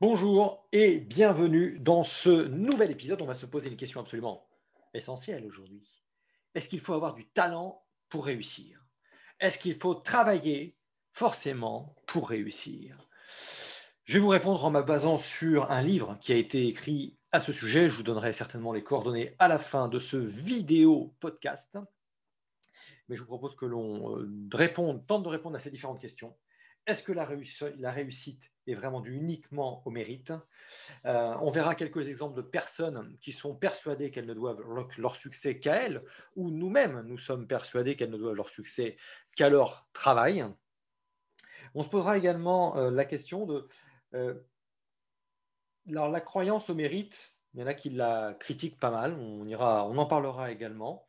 Bonjour et bienvenue dans ce nouvel épisode. On va se poser une question absolument essentielle aujourd'hui. Est-ce qu'il faut avoir du talent pour réussir? Est-ce qu'il faut travailler forcément pour réussir? Je vais vous répondre en me basant sur un livre qui a été écrit à ce sujet. Je vous donnerai certainement les coordonnées à la fin de ce vidéo podcast. Mais je vous propose que l'on tente de répondre à ces différentes questions. Est-ce que la réussite est vraiment due uniquement au mérite? On verra quelques exemples de personnes qui sont persuadées qu'elles ne doivent leur succès qu'à elles, ou nous-mêmes, nous sommes persuadés qu'elles ne doivent leur succès qu'à leur travail. On se posera également la question de euh, la croyance au mérite. Il y en a qui la critiquent pas mal, on en parlera également.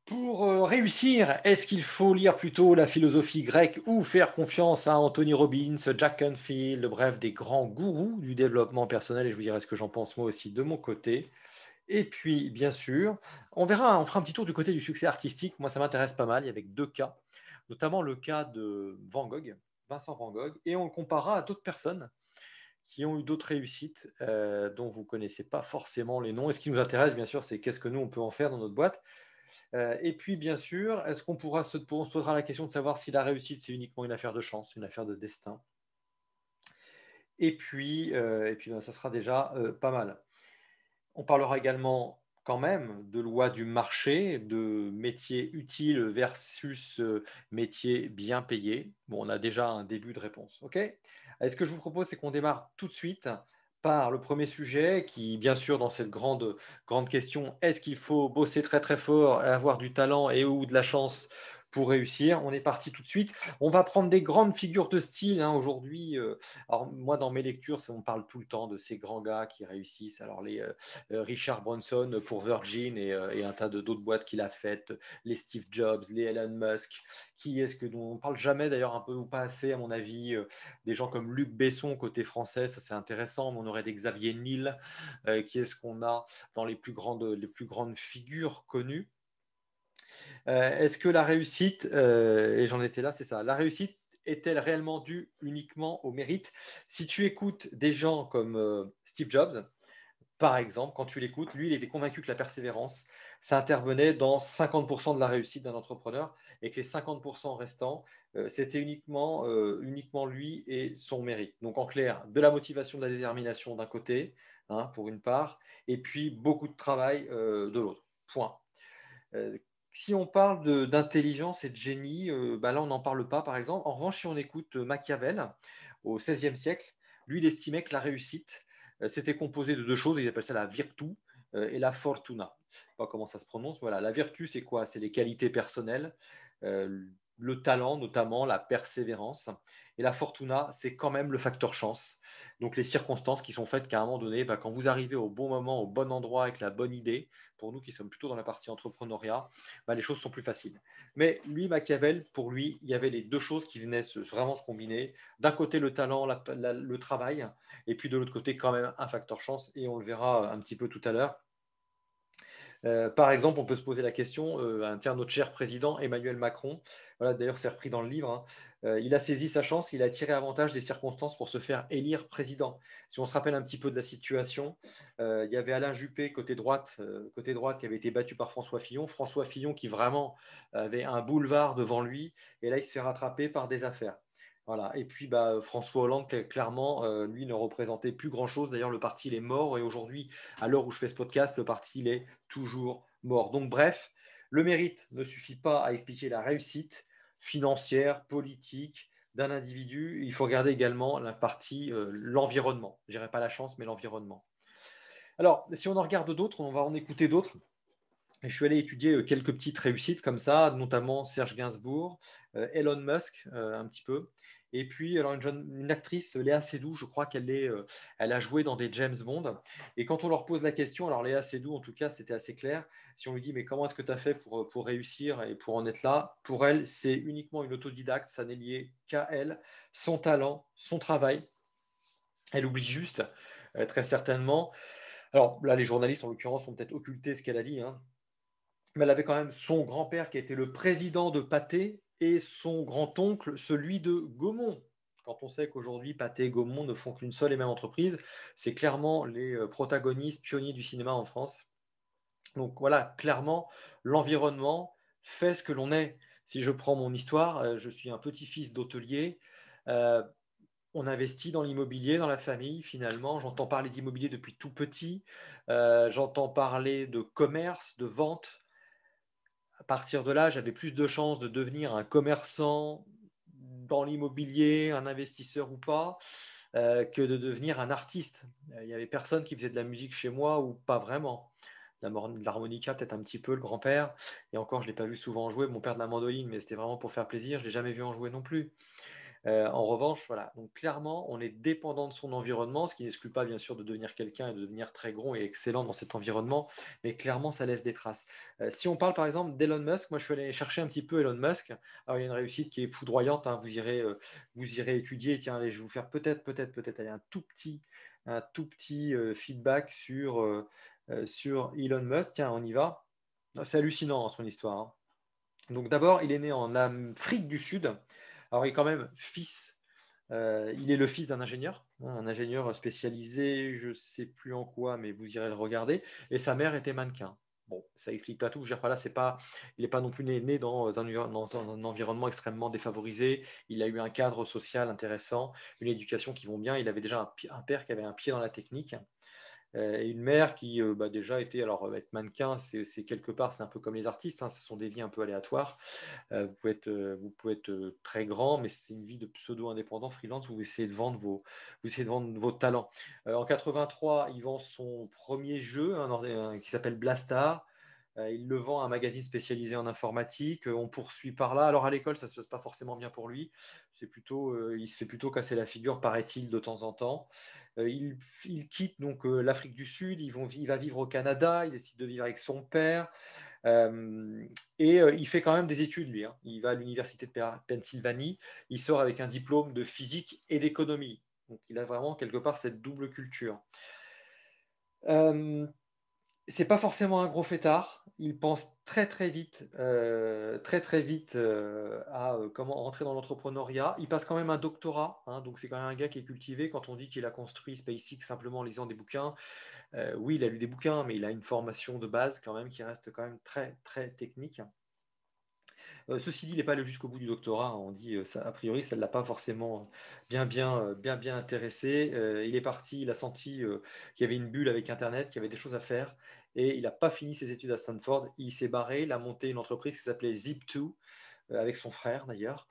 Pour réussir, est-ce qu'il faut lire plutôt la philosophie grecque ou faire confiance à Anthony Robbins, Jack Canfield, bref, des grands gourous du développement personnel? Et je vous dirai ce que j'en pense moi aussi de mon côté. Et puis, bien sûr, on fera un petit tour du côté du succès artistique. Moi, ça m'intéresse pas mal. Il y avait deux cas, notamment le cas de Van Gogh, Vincent Van Gogh, et on le comparera à d'autres personnes qui ont eu d'autres réussites dont vous ne connaissez pas forcément les noms. Et ce qui nous intéresse, bien sûr, c'est qu'est-ce que nous, on peut en faire dans notre boîte. Et puis, bien sûr, est-ce qu'on on se posera la question de savoir si la réussite, c'est uniquement une affaire de chance, une affaire de destin. Et puis ben, ça sera déjà pas mal. On parlera également quand même de loi du marché, de métier utile versus métier bien payé. Bon, on a déjà un début de réponse. OK? Et ce que je vous propose, c'est qu'on démarre tout de suite par le premier sujet qui, bien sûr, dans cette grande question, est-ce qu'il faut bosser très très fort, avoir du talent et ou de la chance pour réussir? On est parti tout de suite. On va prendre des grandes figures de style hein, aujourd'hui. Alors moi, dans mes lectures, on parle tout le temps de ces grands gars qui réussissent. Alors Richard Branson pour Virgin et un tas d'autres boîtes qu'il a faites, les Steve Jobs, les Elon Musk, qui est-ce que dont on parle jamais d'ailleurs un peu ou pas assez à mon avis, des gens comme Luc Besson côté français, ça c'est intéressant, mais on aurait des Xavier Niel, qui est-ce qu'on a dans les plus grandes figures connues. Est-ce que la réussite, et j'en étais là, c'est ça, la réussite est-elle réellement due uniquement au mérite? Si tu écoutes des gens comme Steve Jobs, par exemple, quand tu l'écoutes, lui, il était convaincu que la persévérance, ça intervenait dans 50% de la réussite d'un entrepreneur et que les 50% restants, c'était uniquement lui et son mérite. Donc, en clair, de la motivation, de la détermination d'un côté, hein, pour une part, et puis beaucoup de travail de l'autre. Point. Euh, si on parle d'intelligence et de génie, bah là, on n'en parle pas, par exemple. En revanche, si on écoute Machiavel au XVIe siècle, lui, il estimait que la réussite, c'était composé de deux choses. Il appelle ça la virtu et la fortuna. Je ne sais pas comment ça se prononce. Voilà. La vertu, c'est quoi? C'est les qualités personnelles, euh, le talent, notamment la persévérance. Et la fortuna, c'est quand même le facteur chance. Donc les circonstances qui sont faites qu'à un moment donné, bah, quand vous arrivez au bon moment, au bon endroit, avec la bonne idée, pour nous qui sommes plutôt dans la partie entrepreneuriat, bah, les choses sont plus faciles. Mais lui, Machiavel, pour lui, il y avait les deux choses qui venaient vraiment se combiner. D'un côté, le talent, le travail, et puis de l'autre côté, quand même, un facteur chance, et on le verra un petit peu tout à l'heure. Par exemple, on peut se poser la question, tiens, notre cher président Emmanuel Macron, voilà, d'ailleurs c'est repris dans le livre, hein, il a saisi sa chance, il a tiré avantage des circonstances pour se faire élire président. Si on se rappelle un petit peu de la situation, il y avait Alain Juppé côté droite qui avait été battu par François Fillon qui vraiment avait un boulevard devant lui, et là il se fait rattraper par des affaires. Voilà. Et puis bah, François Hollande, clairement, lui ne représentait plus grand-chose. D'ailleurs, le parti il est mort et aujourd'hui, à l'heure où je fais ce podcast, le parti il est toujours mort. Donc bref, le mérite ne suffit pas à expliquer la réussite financière, politique d'un individu. Il faut regarder également la partie, l'environnement. Je dirais pas la chance, mais l'environnement. Alors, si on en regarde d'autres, on va en écouter d'autres. Et je suis allé étudier quelques petites réussites comme ça, notamment Serge Gainsbourg, Elon Musk, un petit peu. Et puis, alors une actrice, Léa Seydoux, je crois elle a joué dans des James Bond. Et quand on leur pose la question, alors Léa Seydoux, en tout cas, c'était assez clair. Si on lui dit, mais comment est-ce que tu as fait pour réussir et pour en être là? Pour elle, c'est uniquement une autodidacte, ça n'est lié qu'à elle, son talent, son travail. Elle oublie juste, très certainement. Alors là, les journalistes, en l'occurrence, ont peut-être occulté ce qu'elle a dit, hein, mais elle avait quand même son grand-père qui a été le président de Pathé et son grand-oncle, celui de Gaumont. Quand on sait qu'aujourd'hui, Pathé et Gaumont ne font qu'une seule et même entreprise, c'est clairement les protagonistes pionniers du cinéma en France. Donc voilà, clairement, l'environnement fait ce que l'on est. Si je prends mon histoire, je suis un petit-fils d'hôtelier. Euh, on investit dans l'immobilier, dans la famille, finalement. J'entends parler d'immobilier depuis tout petit. J'entends parler de commerce, de vente. À partir de là, j'avais plus de chances de devenir un commerçant dans l'immobilier, un investisseur ou pas, que de devenir un artiste. Il n'y avait personne qui faisait de la musique chez moi ou pas vraiment. De l'harmonica, peut-être un petit peu, le grand-père. Et encore, je ne l'ai pas vu souvent jouer. Mon père de la mandoline, mais c'était vraiment pour faire plaisir. Je ne l'ai jamais vu en jouer non plus. En revanche, voilà. Donc clairement, on est dépendant de son environnement, ce qui n'exclut pas bien sûr de devenir quelqu'un et de devenir très grand et excellent dans cet environnement, mais clairement, ça laisse des traces. Si on parle par exemple d'Elon Musk, moi je suis allé chercher un petit peu Elon Musk. Alors il y a une réussite qui est foudroyante, hein. Vous irez étudier. Tiens, allez, je vais vous faire peut-être allez, un tout petit feedback sur Elon Musk. Tiens, on y va. C'est hallucinant, hein, son histoire, hein. Donc d'abord, il est né en Afrique du Sud. Alors il est quand même il est le fils d'un ingénieur, hein, un ingénieur spécialisé, je ne sais plus en quoi, mais vous irez le regarder. Et sa mère était mannequin. Bon, ça explique pas tout. Je veux dire par là, il n'est pas non plus né dans un environnement extrêmement défavorisé. Il a eu un cadre social intéressant, une éducation qui vont bien. Il avait déjà un père qui avait un pied dans la technique. Et une mère qui déjà était, alors être mannequin, c'est quelque part, c'est un peu comme les artistes, hein, ce sont des vies un peu aléatoires. Vous pouvez être très grand, mais c'est une vie de pseudo-indépendant, freelance, où vous essayez de vendre vos talents. En 83, il vend son premier jeu qui s'appelle Blastar. Il le vend à un magazine spécialisé en informatique. On poursuit par là. Alors à l'école, ça ne se passe pas forcément bien pour lui. Il se fait plutôt casser la figure, paraît-il, de temps en temps. Il quitte donc l'Afrique du Sud. Il va vivre au Canada. Il décide de vivre avec son père. Il fait quand même des études, lui, hein. Il va à l'université de Pennsylvanie. Il sort avec un diplôme de physique et d'économie. Donc il a vraiment quelque part cette double culture. Euh, c'est pas forcément un gros fêtard. Il pense très vite à comment rentrer dans l'entrepreneuriat. Il passe quand même un doctorat, hein, donc c'est quand même un gars qui est cultivé. Quand on dit qu'il a construit SpaceX simplement en lisant des bouquins, oui, il a lu des bouquins, mais il a une formation de base quand même qui reste quand même très technique. Ceci dit, il n'est pas allé jusqu'au bout du doctorat, hein. On dit, a priori, ça ne l'a pas forcément bien intéressé. Il est parti, il a senti qu'il y avait une bulle avec Internet, qu'il y avait des choses à faire, et il n'a pas fini ses études à Stanford. Il s'est barré, il a monté une entreprise qui s'appelait Zip2, avec son frère d'ailleurs.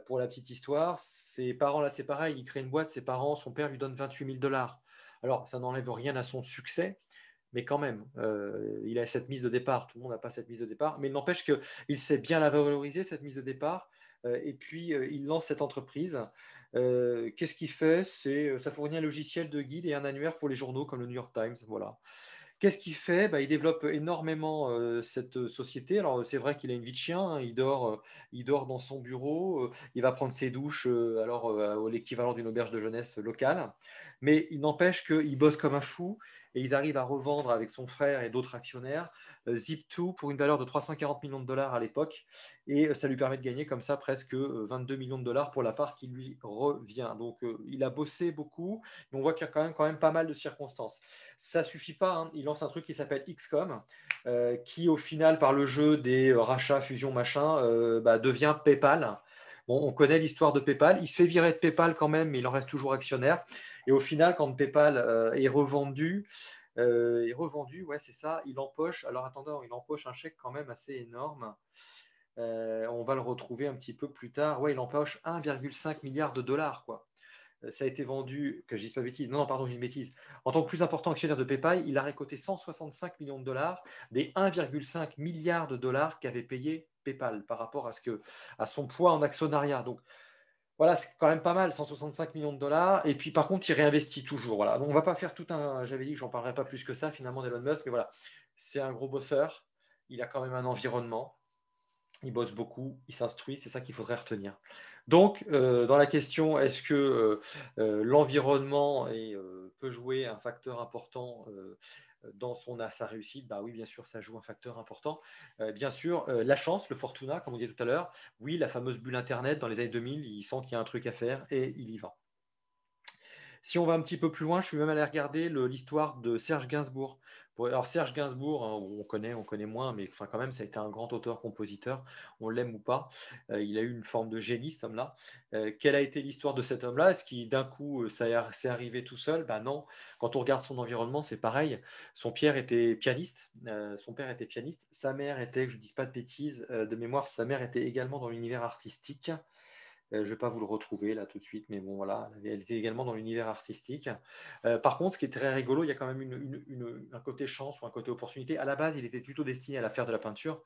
Pour la petite histoire, ses parents, là c'est pareil, il crée une boîte, ses parents, son père lui donne 28 000 dollars. Alors, ça n'enlève rien à son succès, mais quand même, il a cette mise de départ. Tout le monde n'a pas cette mise de départ, mais il n'empêche qu'il sait bien la valoriser, cette mise de départ. Et puis, il lance cette entreprise. Qu'est-ce qu'il fait? Ça fournit un logiciel de guide et un annuaire pour les journaux comme le New York Times. Voilà. Qu'est-ce qu'il fait? Bah, il développe énormément cette société. Alors, c'est vrai qu'il a une vie de chien, hein. Il dort dans son bureau. Il va prendre ses douches l'équivalent d'une auberge de jeunesse locale. Mais il n'empêche qu'il bosse comme un fou et ils arrivent à revendre avec son frère et d'autres actionnaires Zip2 pour une valeur de 340 millions de dollars à l'époque. Et ça lui permet de gagner comme ça presque 22 millions de dollars pour la part qui lui revient. Donc, il a bossé beaucoup, mais on voit qu'il y a quand même pas mal de circonstances. Ça suffit pas, hein. Il lance un truc qui s'appelle XCOM, qui au final, par le jeu des rachats, fusions, machin, devient PayPal. Bon, on connaît l'histoire de PayPal. Il se fait virer de PayPal quand même, mais il en reste toujours actionnaire. Et au final, quand PayPal est revendu, ouais, c'est ça, il empoche. Alors attendez, il empoche un chèque quand même assez énorme. On va le retrouver un petit peu plus tard. Ouais, il empoche 1,5 milliard de dollars, quoi. Ça a été vendu, que je dise pas de bêtises, non, pardon, j'ai une bêtise. En tant que plus important actionnaire de PayPal, il a récolté 165 millions de dollars des 1,5 milliard de dollars qu'avait payé PayPal par rapport à son poids en actionnariat. Donc voilà, c'est quand même pas mal, 165 millions de dollars. Et puis par contre, il réinvestit toujours. Voilà. Donc on va pas faire tout un. J'avais dit que j'en parlerai pas plus que ça finalement d'Elon Musk, mais voilà, c'est un gros bosseur. Il a quand même un environnement. Il bosse beaucoup, il s'instruit, c'est ça qu'il faudrait retenir. Donc, dans la question, est-ce que l'environnement peut jouer un facteur important dans sa réussite, bah oui, bien sûr, ça joue un facteur important. Bien sûr, la chance, le fortuna, comme on disait tout à l'heure, oui, la fameuse bulle Internet dans les années 2000, il sent qu'il y a un truc à faire et il y va. Si on va un petit peu plus loin, je suis même allé regarder l'histoire de Serge Gainsbourg. Alors Serge Gainsbourg, hein, on connaît moins, mais enfin, quand même, ça a été un grand auteur-compositeur, on l'aime ou pas. Il a eu une forme de génie, cet homme-là. Quelle a été l'histoire de cet homme-là? Est-ce qu'il, d'un coup, c'est arrivé tout seul? Ben non. Quand on regarde son environnement, c'est pareil. Son père était pianiste, son père était pianiste, sa mère était, que je ne dise pas de bêtises, de mémoire, sa mère était également dans l'univers artistique. Je ne vais pas vous le retrouver là tout de suite, mais bon voilà, elle était également dans l'univers artistique. Par contre, ce qui est très rigolo, il y a quand même un côté chance ou un côté opportunité. À la base, il était plutôt destiné à la faire de la peinture.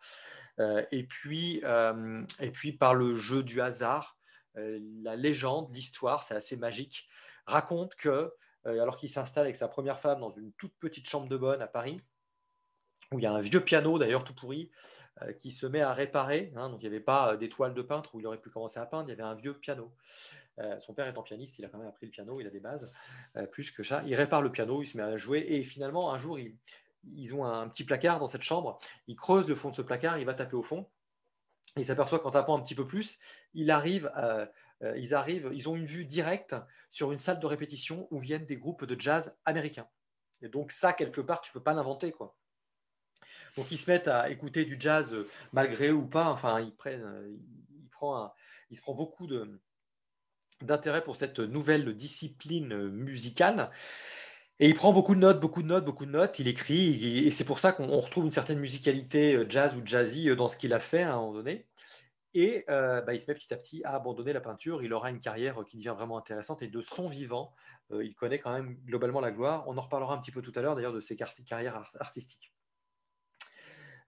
Et puis, par le jeu du hasard, la légende, l'histoire, c'est assez magique, raconte que, alors qu'il s'installe avec sa première femme dans une toute petite chambre de bonne à Paris, où il y a un vieux piano d'ailleurs tout pourri, qui se met à réparer, hein, donc il n'y avait pas d'étoile de peintre où il aurait pu commencer à peindre, il y avait un vieux piano. Son père étant pianiste, il a quand même appris le piano, il a des bases, plus que ça. Il répare le piano, il se met à jouer, et finalement, un jour, ils ont un petit placard dans cette chambre, il creuse le fond de ce placard, il va taper au fond, et il s'aperçoit qu'en tapant un petit peu plus, ils ont une vue directe sur une salle de répétition où viennent des groupes de jazz américains. Et donc ça, quelque part, tu ne peux pas l'inventer, quoi. Donc ils se mettent à écouter du jazz malgré eux ou pas. Enfin, il se prend beaucoup d'intérêt pour cette nouvelle discipline musicale. Et il prend beaucoup de notes, beaucoup de notes, beaucoup de notes. Il écrit, et c'est pour ça qu'on retrouve une certaine musicalité jazz ou jazzy dans ce qu'il a fait à un moment donné. Et il se met petit à petit à abandonner la peinture. Il aura une carrière qui devient vraiment intéressante. Et de son vivant, il connaît quand même globalement la gloire. On en reparlera un petit peu tout à l'heure, d'ailleurs, de ses carrières artistiques.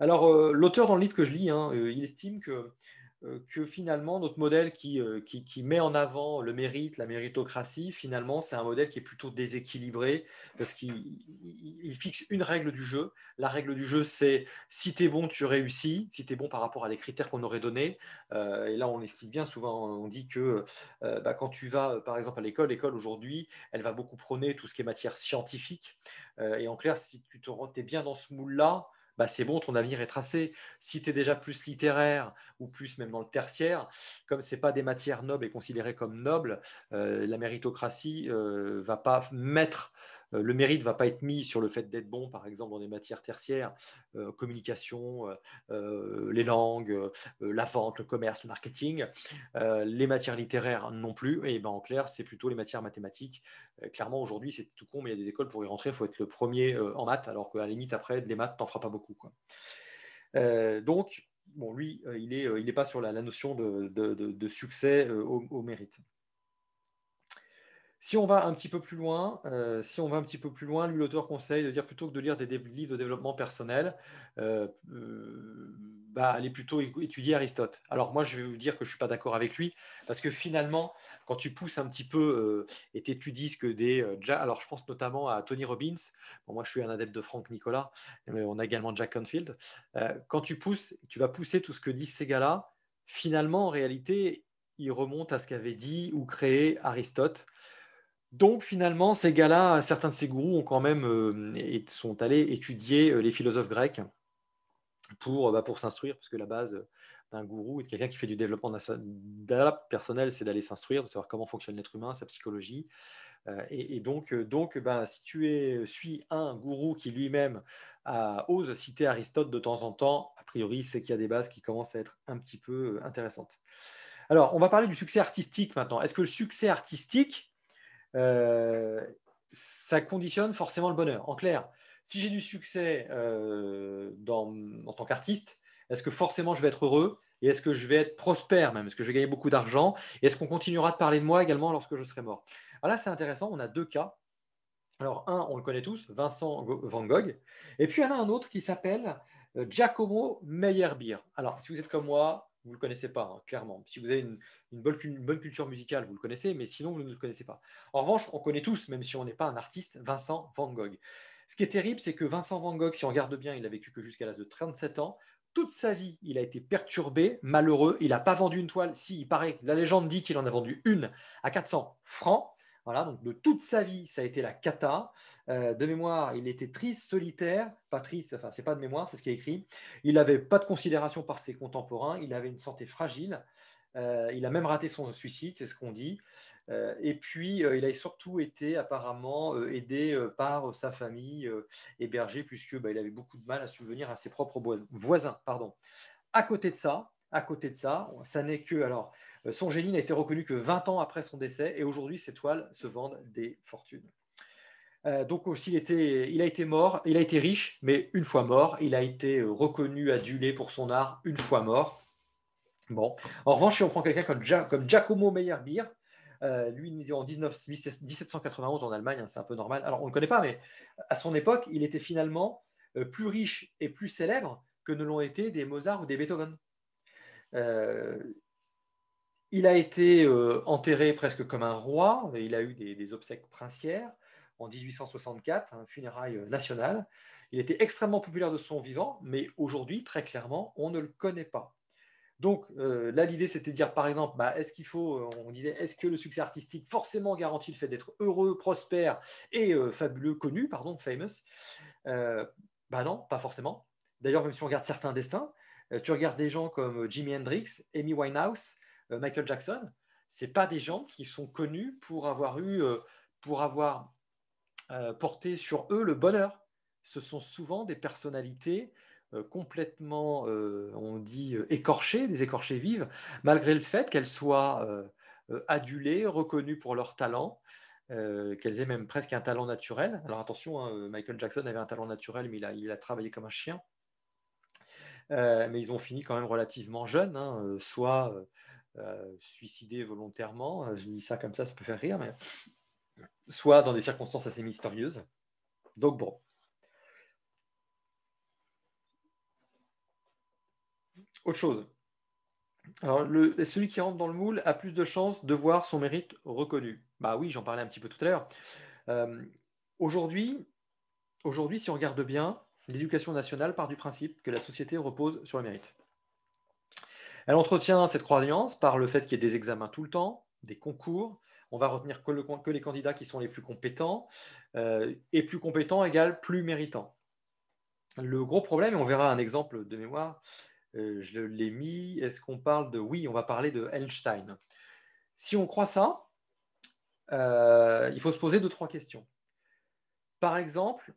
Alors, l'auteur dans le livre que je lis, hein, il estime que finalement, notre modèle qui met en avant le mérite, la méritocratie, finalement, c'est un modèle qui est plutôt déséquilibré parce qu'il fixe une règle du jeu. La règle du jeu, c'est si tu es bon, tu réussis, si tu es bon par rapport à des critères qu'on aurait donnés. Et là, on explique bien souvent, on dit que quand tu vas, par exemple, à l'école aujourd'hui, elle va beaucoup prôner tout ce qui est matière scientifique. Et en clair, si tu es bien dans ce moule-là, bah c'est bon, ton avenir est tracé. Si tu es déjà plus littéraire ou plus même dans le tertiaire, comme ce n'est pas des matières nobles et considérées comme nobles, la méritocratie va pas mettre, le mérite ne va pas être mis sur le fait d'être bon, par exemple, dans des matières tertiaires, communication, les langues, la vente, le commerce, le marketing. Les matières littéraires non plus. Et ben, en clair, c'est plutôt les matières mathématiques. Clairement, aujourd'hui, c'est tout con, mais il y a des écoles pour y rentrer, il faut être le premier en maths, alors qu'à la limite, après, les maths, t'en feras pas beaucoup, quoi. Donc, bon, lui, il est pas sur la notion de succès au mérite. Si on va un petit peu plus loin, lui, l'auteur conseille de dire plutôt que de lire des livres de développement personnel, allez plutôt étudier Aristote. Alors moi, je vais vous dire que je ne suis pas d'accord avec lui, parce que finalement, quand tu pousses un petit peu et tu étudies ce que alors je pense notamment à Tony Robbins, bon, moi je suis un adepte de Frank Nicolas, mais on a également Jack Canfield, quand tu vas pousser tout ce que disent ces gars-là, finalement, en réalité, ils remontent à ce qu'avait dit ou créé Aristote. Donc finalement, ces gars-là, certains de ces gourous ont quand même sont allés étudier les philosophes grecs pour s'instruire, parce que la base d'un gourou et de quelqu'un qui fait du développement personnel, c'est d'aller s'instruire, de savoir comment fonctionne l'être humain, sa psychologie. Si tu suis un gourou qui lui-même ose citer Aristote de temps en temps, a priori, c'est qu'il y a des bases qui commencent à être un petit peu intéressantes. Alors, on va parler du succès artistique maintenant. Est-ce que le succès artistique ça conditionne forcément le bonheur? En clair, si j'ai du succès en tant qu'artiste, est-ce que forcément je vais être heureux? Et est-ce que je vais être prospère même? Est-ce que je vais gagner beaucoup d'argent? Et est-ce qu'on continuera de parler de moi également lorsque je serai mort? Alors là, c'est intéressant, on a deux cas. Alors, un, on le connaît tous, Vincent Van Gogh. Et puis, il y en a un autre qui s'appelle Giacomo Meyerbeer. Alors, si vous êtes comme moi, vous ne le connaissez pas, hein, clairement. Si vous avez une bonne culture musicale, vous le connaissez, mais sinon, vous ne le connaissez pas. En revanche, on connaît tous, même si on n'est pas un artiste, Vincent Van Gogh. Ce qui est terrible, c'est que Vincent Van Gogh, si on regarde bien, il a vécu que jusqu'à l'âge de 37 ans. Toute sa vie, il a été perturbé, malheureux. Il n'a pas vendu une toile. Si, il paraît, la légende dit qu'il en a vendu une à 400 francs. Voilà, donc de toute sa vie, ça a été la cata. De mémoire, il était triste, solitaire, pas triste, enfin, c'est pas de mémoire, c'est ce qui est écrit. Il n'avait pas de considération par ses contemporains, il avait une santé fragile. Il a même raté son suicide, c'est ce qu'on dit. Et puis, il a surtout été apparemment aidé par sa famille, hébergé, puisque il avait beaucoup de mal à subvenir à ses propres voisins. Pardon. À côté de ça, ça n'est que. Alors, son génie n'a été reconnu que 20 ans après son décès, et aujourd'hui, ses toiles se vendent des fortunes. Donc aussi, il a été mort, il a été riche, mais une fois mort. Il a été reconnu, adulé pour son art, une fois mort. Bon. En revanche, si on prend quelqu'un comme Giacomo Meyerbeer, lui, il est né en 1791 en Allemagne, hein, c'est un peu normal. Alors, on ne le connaît pas, mais à son époque, il était finalement plus riche et plus célèbre que ne l'ont été des Mozart ou des Beethoven. Euh, il a été enterré presque comme un roi. Il a eu des obsèques princières en 1864, un funérailles national. Il était extrêmement populaire de son vivant, mais aujourd'hui, très clairement, on ne le connaît pas. Donc là, l'idée, c'était de dire, par exemple, est-ce qu'il faut, on disait, est-ce que le succès artistique forcément garantit le fait d'être heureux, prospère et fabuleux, connu, pardon, famous non, pas forcément. D'ailleurs, même si on regarde certains destins, tu regardes des gens comme Jimi Hendrix, Amy Winehouse, Michael Jackson, c'est pas des gens qui sont connus pour avoir porté sur eux le bonheur. Ce sont souvent des personnalités complètement, on dit, écorchées, des écorchées vives, malgré le fait qu'elles soient adulées, reconnues pour leur talent, qu'elles aient même presque un talent naturel. Alors attention, hein, Michael Jackson avait un talent naturel, mais il a travaillé comme un chien. Mais ils ont fini quand même relativement jeunes, hein, soit suicidés volontairement, je dis ça comme ça peut faire rire, mais soit dans des circonstances assez mystérieuses. Donc bon. Autre chose. Alors, celui qui rentre dans le moule a plus de chances de voir son mérite reconnu. Bah oui, j'en parlais un petit peu tout à l'heure. Euh, aujourd'hui, si on regarde bien, l'éducation nationale part du principe que la société repose sur le mérite. Elle entretient cette croyance par le fait qu'il y ait des examens tout le temps, des concours. On va retenir que les candidats qui sont les plus compétents. Et plus compétents égale plus méritants. Le gros problème, et on verra un exemple de mémoire, je l'ai mis, est-ce qu'on parle de... Oui, on va parler de Einstein. Si on croit ça, il faut se poser deux, trois questions. Par exemple,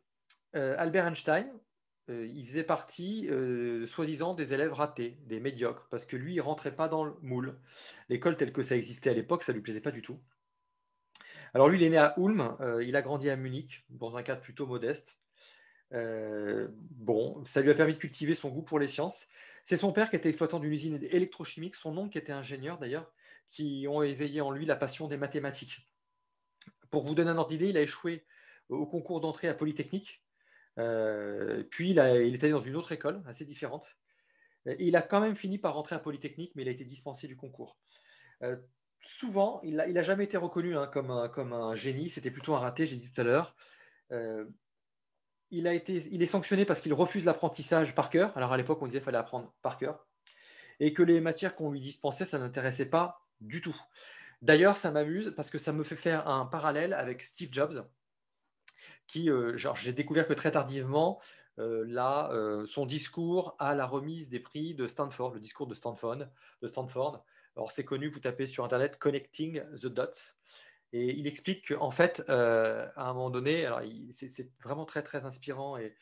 Albert Einstein, il faisait partie, soi-disant, des élèves ratés, des médiocres, parce que lui, il ne rentrait pas dans le moule. L'école telle que ça existait à l'époque, ça ne lui plaisait pas du tout. Alors lui, il est né à Ulm, il a grandi à Munich, dans un cadre plutôt modeste. Bon, ça lui a permis de cultiver son goût pour les sciences. C'est son père qui était exploitant d'une usine électrochimique, son oncle qui était ingénieur d'ailleurs, qui ont éveillé en lui la passion des mathématiques. Pour vous donner un ordre d'idée, il a échoué au concours d'entrée à Polytechnique, puis il est allé dans une autre école assez différente. Et il a quand même fini par rentrer à Polytechnique, mais il a été dispensé du concours. Euh, Souvent, il n'a jamais été reconnu comme un génie, c'était plutôt un raté, j'ai dit tout à l'heure. Euh, il est sanctionné parce qu'il refuse l'apprentissage par cœur. Alors à l'époque, on disait qu'il fallait apprendre par cœur. Et que les matières qu'on lui dispensait, ça n'intéressait pas du tout. D'ailleurs, ça m'amuse parce que ça me fait faire un parallèle avec Steve Jobs, qui, j'ai découvert que très tardivement, son discours à la remise des prix de Stanford, le discours de Stanford. Alors c'est connu, vous tapez sur Internet Connecting the Dots. Et il explique qu'en fait, à un moment donné, alors c'est vraiment très très inspirant et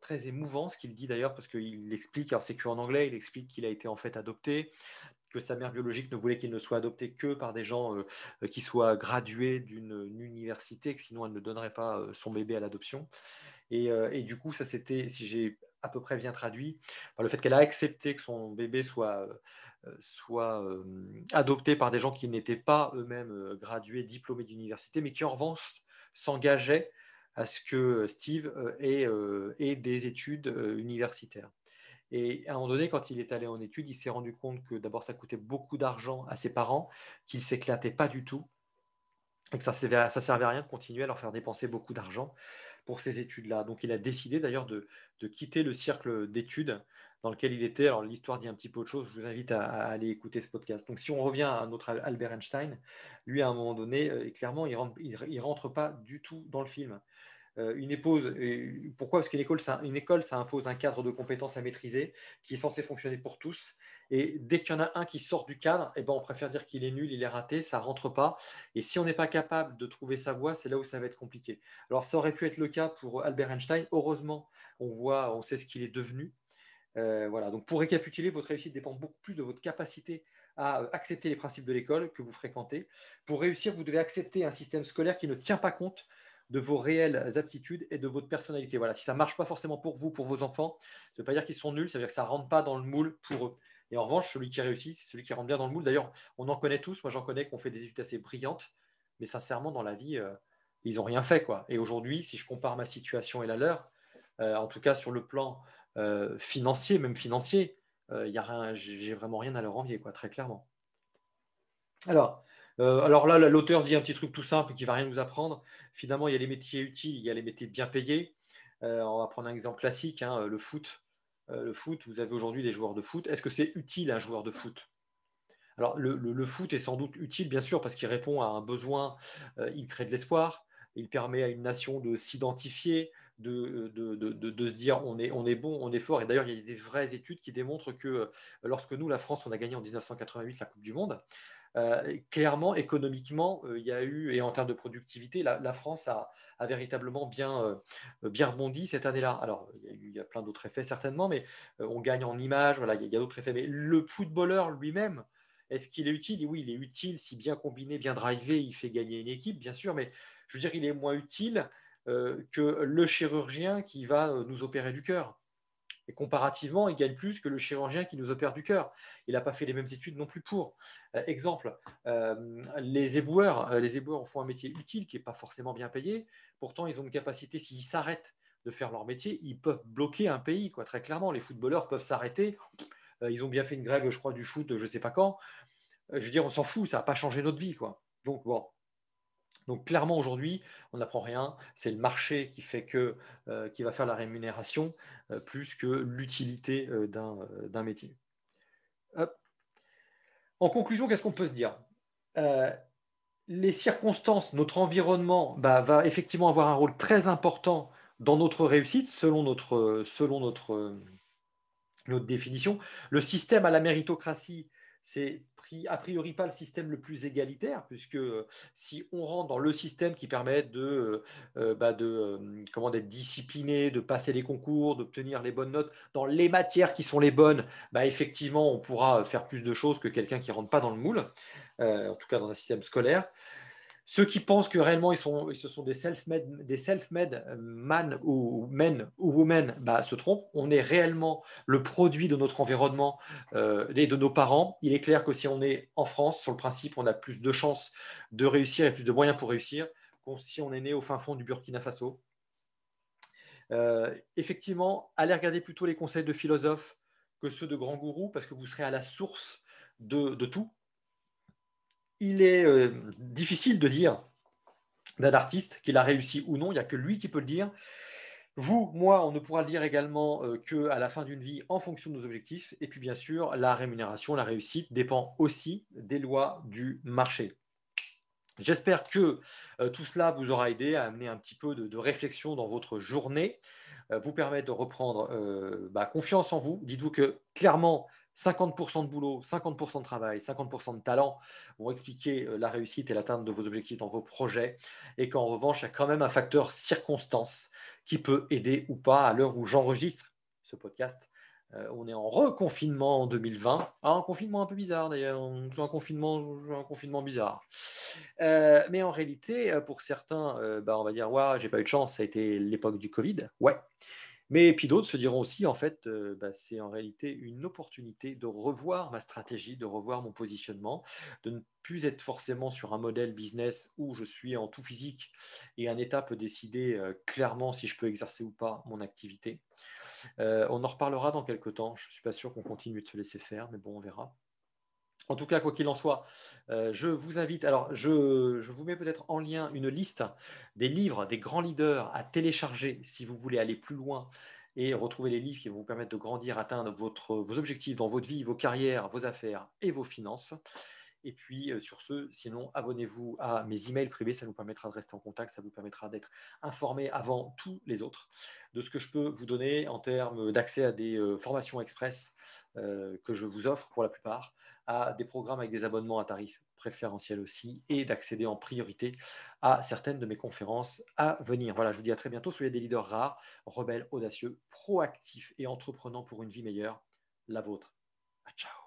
très émouvant ce qu'il dit d'ailleurs, parce qu'il explique, alors c'est qu'en anglais, il explique qu'il a été en fait adopté, que sa mère biologique ne voulait qu'il ne soit adopté que par des gens qui soient gradués d'une université, que sinon elle ne donnerait pas son bébé à l'adoption. Et du coup, ça c'était, si j'ai à peu près bien traduit, par le fait qu'elle a accepté que son bébé soit adopté par des gens qui n'étaient pas eux-mêmes gradués, diplômés d'université, mais qui en revanche s'engageaient à ce que Steve ait des études universitaires. Et à un moment donné, quand il est allé en études, il s'est rendu compte que d'abord, ça coûtait beaucoup d'argent à ses parents, qu'il ne s'éclatait pas du tout, et que ça ne servait à rien de continuer à leur faire dépenser beaucoup d'argent pour ces études-là. Donc il a décidé d'ailleurs de quitter le cercle d'études, dans lequel il était. Alors, l'histoire dit un petit peu autre chose. Je vous invite à aller écouter ce podcast. Donc, si on revient à notre Albert Einstein, lui, à un moment donné, clairement, il rentre pas du tout dans le film. Une épouse, pourquoi? Parce une école, ça impose un cadre de compétences à maîtriser qui est censé fonctionner pour tous. Et dès qu'il y en a un qui sort du cadre, eh ben, on préfère dire qu'il est nul, il est raté, ça rentre pas. Et si on n'est pas capable de trouver sa voie, c'est là où ça va être compliqué. Alors ça aurait pu être le cas pour Albert Einstein. Heureusement, on sait ce qu'il est devenu. Voilà. Donc pour récapituler, votre réussite dépend beaucoup plus de votre capacité à accepter les principes de l'école que vous fréquentez. Pour réussir, vous devez accepter un système scolaire qui ne tient pas compte de vos réelles aptitudes et de votre personnalité. Voilà. Si ça ne marche pas forcément pour vous, pour vos enfants, ça ne veut pas dire qu'ils sont nuls, ça veut dire que ça ne rentre pas dans le moule pour eux. Et en revanche, celui qui réussit, c'est celui qui rentre bien dans le moule. D'ailleurs, on en connaît tous. Moi, j'en connais qui ont fait des études assez brillantes, mais sincèrement, dans la vie, ils n'ont rien fait, quoi. Et aujourd'hui, si je compare ma situation et la leur, en tout cas sur le plan financier, même financier, j'ai vraiment rien à leur envier, quoi, très clairement. Alors là, l'auteur dit un petit truc tout simple qui ne va rien nous apprendre. Finalement, il y a les métiers utiles, il y a les métiers bien payés. On va prendre un exemple classique, hein, le foot. Le foot, vous avez aujourd'hui des joueurs de foot. Est-ce que c'est utile un joueur de foot? Alors, le foot est sans doute utile, bien sûr, parce qu'il répond à un besoin, il crée de l'espoir, il permet à une nation de s'identifier, de se dire on est bon, on est fort. Et d'ailleurs, il y a des vraies études qui démontrent que lorsque nous, la France, on a gagné en 1988 la Coupe du Monde, clairement, économiquement, il y a eu, et en termes de productivité, la France a véritablement bien rebondi cette année-là. Alors, il y a plein d'autres effets certainement, mais on gagne en image, voilà, il y a d'autres effets. Mais le footballeur lui-même, est-ce qu'il est utile? Oui, il est utile si bien combiné, bien drivé, il fait gagner une équipe, bien sûr, mais je veux dire, il est moins utile que le chirurgien qui va nous opérer du cœur. Et comparativement, il gagne plus que le chirurgien qui nous opère du cœur. Il n'a pas fait les mêmes études non plus pour. Exemple, les éboueurs. Les éboueurs font un métier utile qui n'est pas forcément bien payé. Pourtant, ils ont une capacité, s'ils s'arrêtent de faire leur métier, ils peuvent bloquer un pays, quoi, très clairement. Les footballeurs peuvent s'arrêter. Ils ont bien fait une grève, je crois, du foot, je ne sais pas quand. Je veux dire, on s'en fout, ça n'a pas changé notre vie, quoi. Donc, bon. Donc clairement aujourd'hui, on n'apprend rien. C'est le marché qui fait qui va faire la rémunération plus que l'utilité d'un métier. Hop. En conclusion, qu'est-ce qu'on peut se dire? Euh, les circonstances, notre environnement va effectivement avoir un rôle très important dans notre réussite notre définition. Le système à la méritocratie, c'est a priori pas le système le plus égalitaire, puisque si on rentre dans le système qui permet d'être discipliné, de passer les concours, d'obtenir les bonnes notes dans les matières qui sont les bonnes, effectivement, on pourra faire plus de choses que quelqu'un qui rentre pas dans le moule, en tout cas dans un système scolaire. Ceux qui pensent que réellement ils se sont des self-made man ou men ou women se trompent. On est réellement le produit de notre environnement et de nos parents. Il est clair que si on est en France, sur le principe, on a plus de chances de réussir et plus de moyens pour réussir que si on est né au fin fond du Burkina Faso. Effectivement, allez regarder plutôt les conseils de philosophes que ceux de grands gourous parce que vous serez à la source de tout. Il est difficile de dire d'un artiste qu'il a réussi ou non, il n'y a que lui qui peut le dire. Vous, moi, on ne pourra le dire également qu'à la fin d'une vie en fonction de nos objectifs. Et puis bien sûr, la rémunération, la réussite dépend aussi des lois du marché. J'espère que tout cela vous aura aidé à amener un petit peu de réflexion dans votre journée, vous permettre de reprendre confiance en vous. Dites-vous que clairement, 50% de boulot, 50% de travail, 50% de talent vont expliquer la réussite et l'atteinte de vos objectifs dans vos projets. Et qu'en revanche, il y a quand même un facteur circonstance qui peut aider ou pas à l'heure où j'enregistre ce podcast. On est en reconfinement en 2020. Un confinement un peu bizarre d'ailleurs, un confinement bizarre. Mais en réalité, pour certains, on va dire, ouais, j'ai pas eu de chance, ça a été l'époque du Covid. Ouais. Mais puis d'autres se diront aussi, en fait, c'est en réalité une opportunité de revoir ma stratégie, de revoir mon positionnement, de ne plus être forcément sur un modèle business où je suis en tout physique et un État peut décider clairement si je peux exercer ou pas mon activité. On en reparlera dans quelques temps. Je ne suis pas sûr qu'on continue de se laisser faire, mais bon, on verra. En tout cas, quoi qu'il en soit, je vous invite, alors je vous mets peut-être en lien une liste des livres, des grands leaders à télécharger si vous voulez aller plus loin et retrouver les livres qui vont vous permettre de grandir, atteindre vos objectifs dans votre vie, vos carrières, vos affaires et vos finances. Et puis, sur ce, sinon, abonnez-vous à mes emails privés, ça nous permettra de rester en contact, ça vous permettra d'être informé avant tous les autres de ce que je peux vous donner en termes d'accès à des formations express que je vous offre pour la plupart, à des programmes avec des abonnements à tarifs préférentiels aussi, et d'accéder en priorité à certaines de mes conférences à venir. Voilà, je vous dis à très bientôt. Soyez des leaders rares, rebelles, audacieux, proactifs et entreprenants pour une vie meilleure, la vôtre. Ciao.